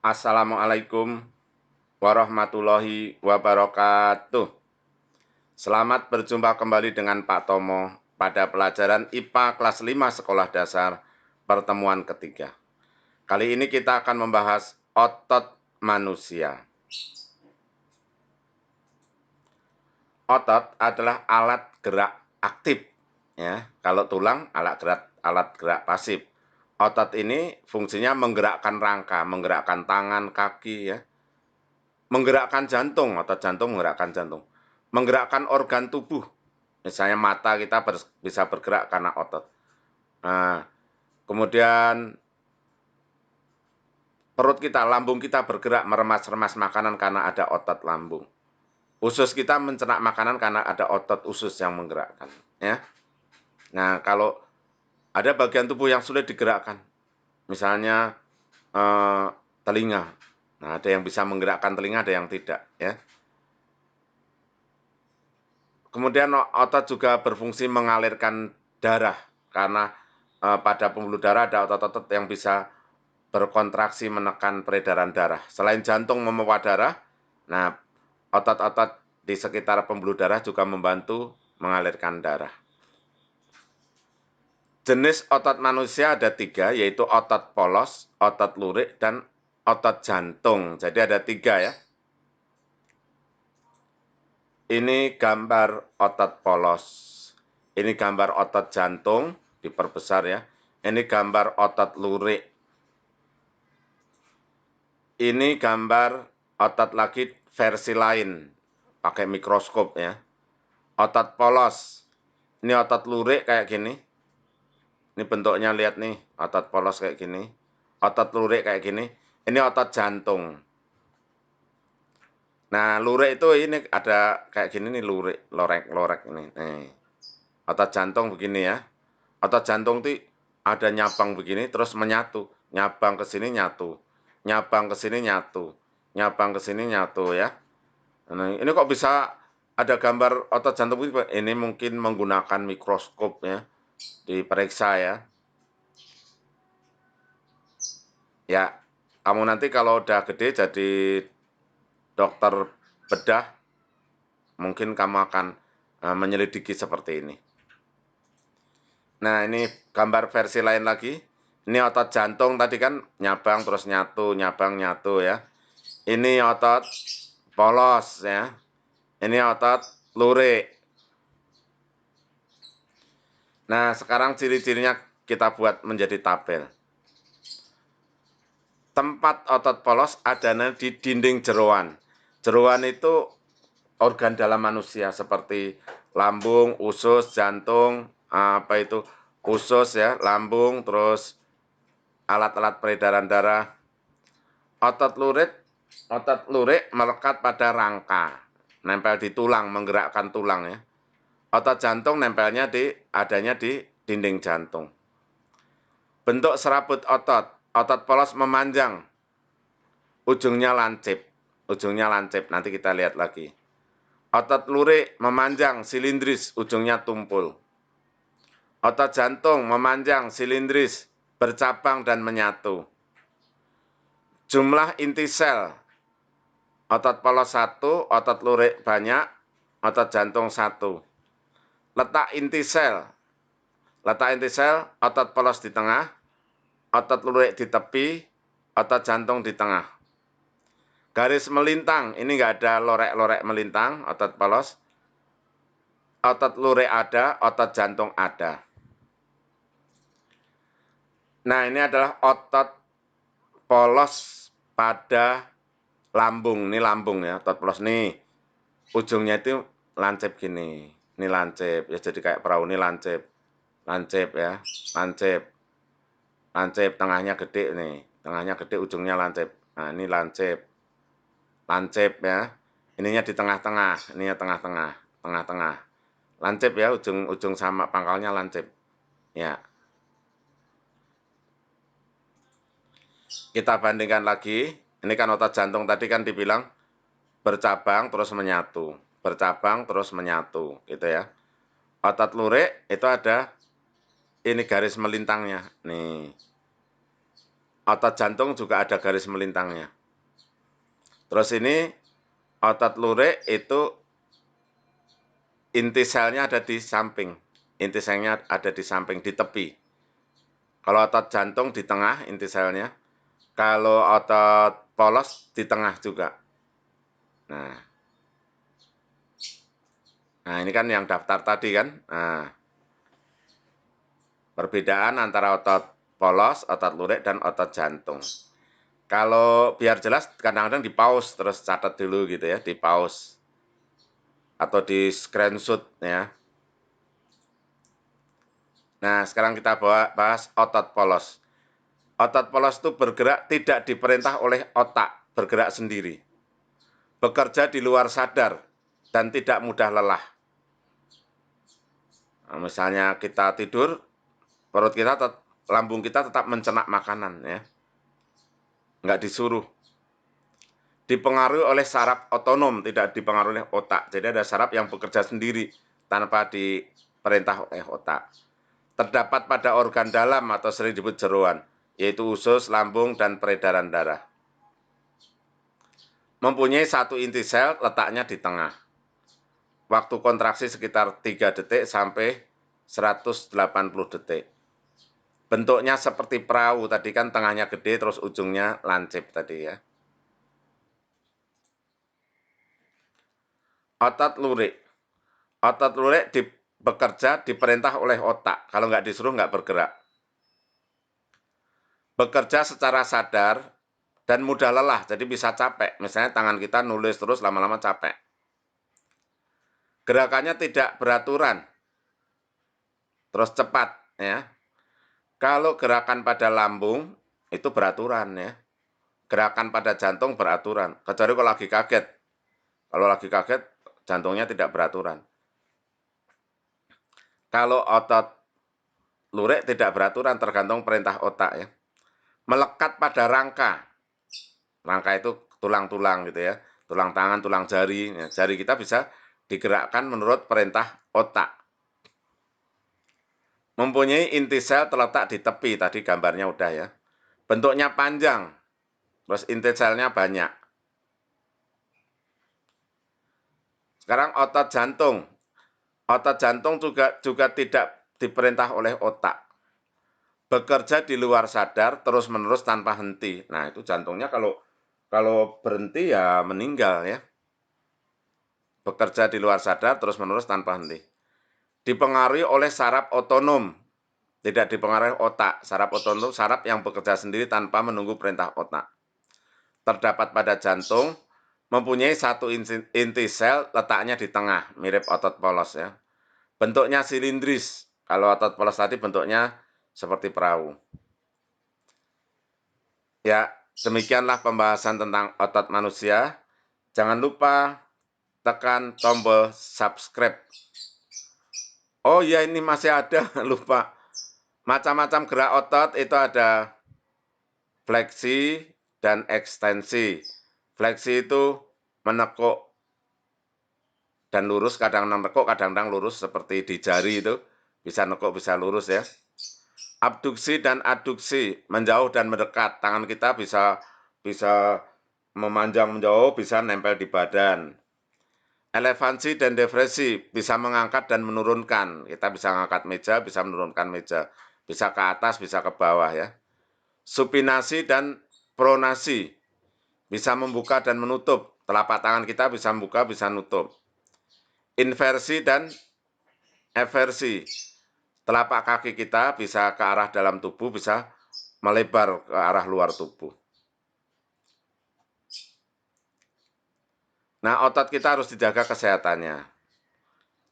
Assalamualaikum warahmatullahi wabarakatuh. Selamat berjumpa kembali dengan Pak Tomo pada pelajaran IPA kelas 5 Sekolah Dasar pertemuan ketiga. Kali ini kita akan membahas otot manusia. Otot adalah alat gerak aktif, ya. Kalau tulang alat gerak pasif. Otot ini fungsinya menggerakkan rangka, menggerakkan tangan, kaki, ya. Menggerakkan jantung, otot jantung menggerakkan jantung. Menggerakkan organ tubuh, misalnya mata kita bisa bergerak karena otot. Nah, kemudian perut kita, lambung kita bergerak meremas-remas makanan karena ada otot lambung. Usus kita mencerna makanan karena ada otot usus yang menggerakkan. Ya. Nah, kalau ada bagian tubuh yang sulit digerakkan, misalnya telinga. Nah, ada yang bisa menggerakkan telinga, ada yang tidak. Ya. Kemudian otot juga berfungsi mengalirkan darah, karena pada pembuluh darah ada otot-otot yang bisa berkontraksi menekan peredaran darah. Selain jantung memompa darah, nah otot-otot di sekitar pembuluh darah juga membantu mengalirkan darah. Jenis otot manusia ada 3, yaitu otot polos, otot lurik, dan otot jantung. Jadi ada 3 ya. Ini gambar otot polos. Ini gambar otot jantung, diperbesar ya. Ini gambar otot lurik. Ini gambar otot lagi versi lain, pakai mikroskop ya. Otot polos. Ini otot lurik kayak gini. Ini bentuknya lihat nih, otot polos kayak gini. Otot lurik kayak gini. Ini otot jantung. Nah, lurik itu ini ada kayak gini nih lurik, lorek-lorek ini. Nih. Otot jantung begini ya. Otot jantung itu ada nyabang begini terus menyatu. Nyabang ke sini nyatu. Nyabang ke sini nyatu. Nyabang ke sini nyatu ya. Nah, ini kok bisa ada gambar otot jantung ini? Ini mungkin menggunakan mikroskop ya. Diperiksa ya. Ya, kamu nanti kalau udah gede jadi dokter bedah, mungkin kamu akan menyelidiki seperti ini. Nah, ini gambar versi lain lagi. Ini otot jantung tadi kan nyabang terus nyatu, nyabang nyatu ya. Ini otot polos ya. Ini otot lurik. Nah, sekarang ciri-cirinya kita buat menjadi tabel. Tempat otot polos adanya di dinding jeroan. Jeroan itu organ dalam manusia seperti lambung, usus, jantung, apa itu usus ya, lambung, terus alat-alat peredaran darah. Otot lurik melekat pada rangka, nempel di tulang, menggerakkan tulang ya. Otot jantung nempelnya adanya di dinding jantung. Bentuk serabut otot polos memanjang, ujungnya lancip, nanti kita lihat lagi. Otot lurik memanjang, silindris, ujungnya tumpul. Otot jantung memanjang, silindris, bercabang dan menyatu. Jumlah inti sel, otot polos 1, otot lurik banyak, otot jantung 1. Letak inti sel, otot polos di tengah, otot lurik di tepi, otot jantung di tengah. Garis melintang, ini enggak ada lorek-lorek melintang, otot polos. Otot lurik ada, otot jantung ada. Nah, ini adalah otot polos pada lambung. Ini lambung ya, otot polos nih. Ujungnya itu lancip gini. Ini lancip, ya jadi kayak perahu ini lancip. Lancip ya, lancip. Lancip, tengahnya gede nih. Tengahnya gede, ujungnya lancip. Nah, ini lancip. Lancip ya. Ininya di tengah-tengah, ininya tengah-tengah, tengah-tengah. Lancip ya, ujung sama pangkalnya lancip. Ya. Kita bandingkan lagi, ini kan otot jantung tadi kan dibilang bercabang terus menyatu, bercabang terus menyatu, gitu ya. Otot lurik itu ada ini garis melintangnya, nih. Otot jantung juga ada garis melintangnya. Terus ini otot lurik itu inti selnya ada di samping. Inti selnya ada di samping, di tepi. Kalau otot jantung di tengah inti selnya. Kalau otot polos di tengah juga. Nah, ini kan yang daftar tadi kan. Nah, perbedaan antara otot polos, otot lurik, dan otot jantung. Kalau biar jelas, kadang-kadang di pause, terus catat dulu gitu ya, di pause. Atau di screenshot ya. Nah, sekarang kita bahas otot polos. Otot polos itu bergerak tidak diperintah oleh otak, bergerak sendiri. Bekerja di luar sadar dan tidak mudah lelah. Nah, misalnya kita tidur, perut kita, lambung kita tetap mencerna makanan ya. Nggak disuruh. Dipengaruhi oleh saraf otonom, tidak dipengaruhi oleh otak. Jadi ada saraf yang bekerja sendiri tanpa diperintah oleh otak. Terdapat pada organ dalam atau sering disebut jeroan, yaitu usus, lambung, dan peredaran darah. Mempunyai satu inti sel, letaknya di tengah. Waktu kontraksi sekitar 3 detik sampai 180 detik. Bentuknya seperti perahu, tadi kan tengahnya gede, terus ujungnya lancip tadi ya. Otot lurik. Otot lurik bekerja diperintah oleh otak. Kalau nggak disuruh nggak bergerak. Bekerja secara sadar dan mudah lelah, jadi bisa capek. Misalnya tangan kita nulis terus lama-lama capek. Gerakannya tidak beraturan, terus cepat ya. Kalau gerakan pada lambung itu beraturan ya. Gerakan pada jantung beraturan. Kecuali kalau lagi kaget. Kalau lagi kaget, jantungnya tidak beraturan. Kalau otot lurik tidak beraturan, tergantung perintah otak ya. Melekat pada rangka. Rangka itu tulang-tulang gitu ya. Tulang tangan, tulang jari. Ya, jari kita bisa digerakkan menurut perintah otak. Mempunyai inti sel terletak di tepi, tadi gambarnya udah ya. Bentuknya panjang, terus inti selnya banyak. Sekarang otot jantung. Otot jantung juga tidak diperintah oleh otak. Bekerja di luar sadar terus-menerus tanpa henti. Nah, itu jantungnya kalau berhenti ya meninggal ya. Bekerja di luar sadar terus-menerus tanpa henti. Dipengaruhi oleh saraf otonom, tidak dipengaruhi otak. Saraf otonom saraf yang bekerja sendiri tanpa menunggu perintah otak. Terdapat pada jantung, mempunyai satu inti sel, letaknya di tengah, mirip otot polos ya. Bentuknya silindris. Kalau otot polos tadi bentuknya seperti perahu. Ya, demikianlah pembahasan tentang otot manusia. Jangan lupa tekan tombol subscribe. Oh iya, ini masih ada, lupa. Macam-macam gerak otot itu ada fleksi dan ekstensi. Fleksi itu menekuk dan lurus, kadang-kadang nekuk, kadang-kadang lurus seperti di jari itu. Bisa nekuk, bisa lurus ya. Abduksi dan aduksi, menjauh dan mendekat. Tangan kita bisa memanjang menjauh, bisa nempel di badan. Elevansi dan depresi, bisa mengangkat dan menurunkan. Kita bisa mengangkat meja, bisa menurunkan meja. Bisa ke atas, bisa ke bawah ya. Supinasi dan pronasi, bisa membuka dan menutup. Telapak tangan kita bisa membuka, bisa nutup. Inversi dan eversi, telapak kaki kita bisa ke arah dalam tubuh, bisa melebar ke arah luar tubuh. Nah, otot kita harus dijaga kesehatannya.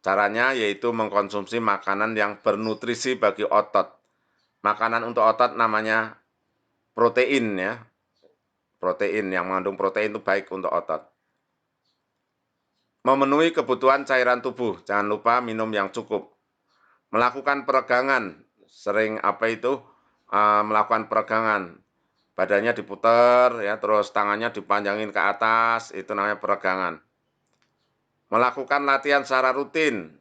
Caranya yaitu mengkonsumsi makanan yang bernutrisi bagi otot. Makanan untuk otot namanya protein ya. Protein yang mengandung protein itu baik untuk otot. Memenuhi kebutuhan cairan tubuh, jangan lupa minum yang cukup. Melakukan peregangan, sering melakukan peregangan. Badannya diputar ya, terus tangannya dipanjangin ke atas, itu namanya peregangan. Melakukan latihan secara rutin,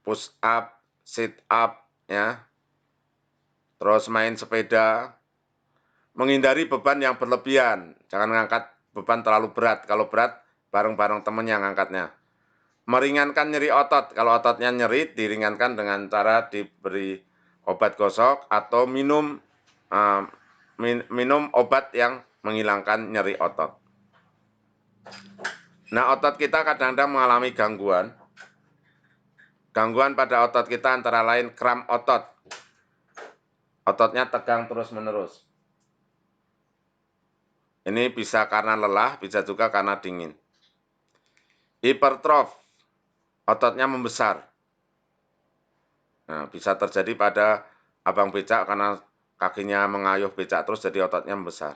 push up, sit up ya. Terus main sepeda. menghindari beban yang berlebihan. Jangan mengangkat beban terlalu berat. Kalau berat, bareng-bareng teman yang angkatnya. Meringankan nyeri otot. Kalau ototnya nyeri, diringankan dengan cara diberi obat gosok atau minum obat yang menghilangkan nyeri otot. Nah, otot kita kadang-kadang mengalami gangguan. Gangguan pada otot kita antara lain kram otot. Ototnya tegang terus-menerus. Ini bisa karena lelah, bisa juga karena dingin. Hipertrof, ototnya membesar. Nah, bisa terjadi pada abang becak karena kakinya mengayuh becak terus jadi ototnya membesar.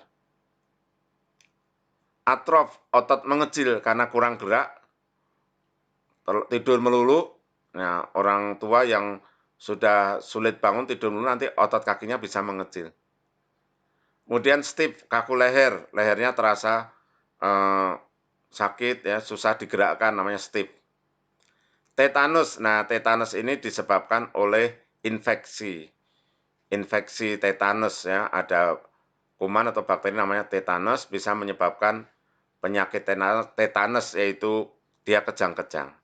Atrof, otot mengecil karena kurang gerak, tidur melulu. Nah, orang tua yang sudah sulit bangun tidur melulu nanti otot kakinya bisa mengecil. Kemudian stiff, kaku leher, lehernya terasa sakit ya, susah digerakkan, namanya stiff. Tetanus, nah tetanus ini disebabkan oleh infeksi tetanus ya, ada kuman atau bakteri namanya tetanus bisa menyebabkan penyakit tetanus yaitu dia kejang-kejang,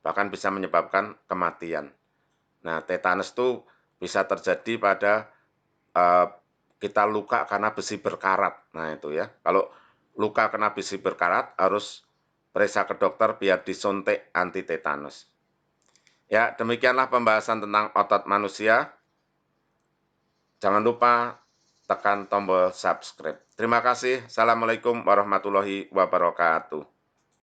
bahkan bisa menyebabkan kematian. Nah tetanus itu bisa terjadi pada kita luka karena besi berkarat. Nah itu ya, kalau luka kena besi berkarat harus periksa ke dokter biar disuntik anti tetanus. Ya, demikianlah pembahasan tentang otot manusia. Jangan lupa tekan tombol subscribe. Terima kasih. Assalamualaikum warahmatullahi wabarakatuh.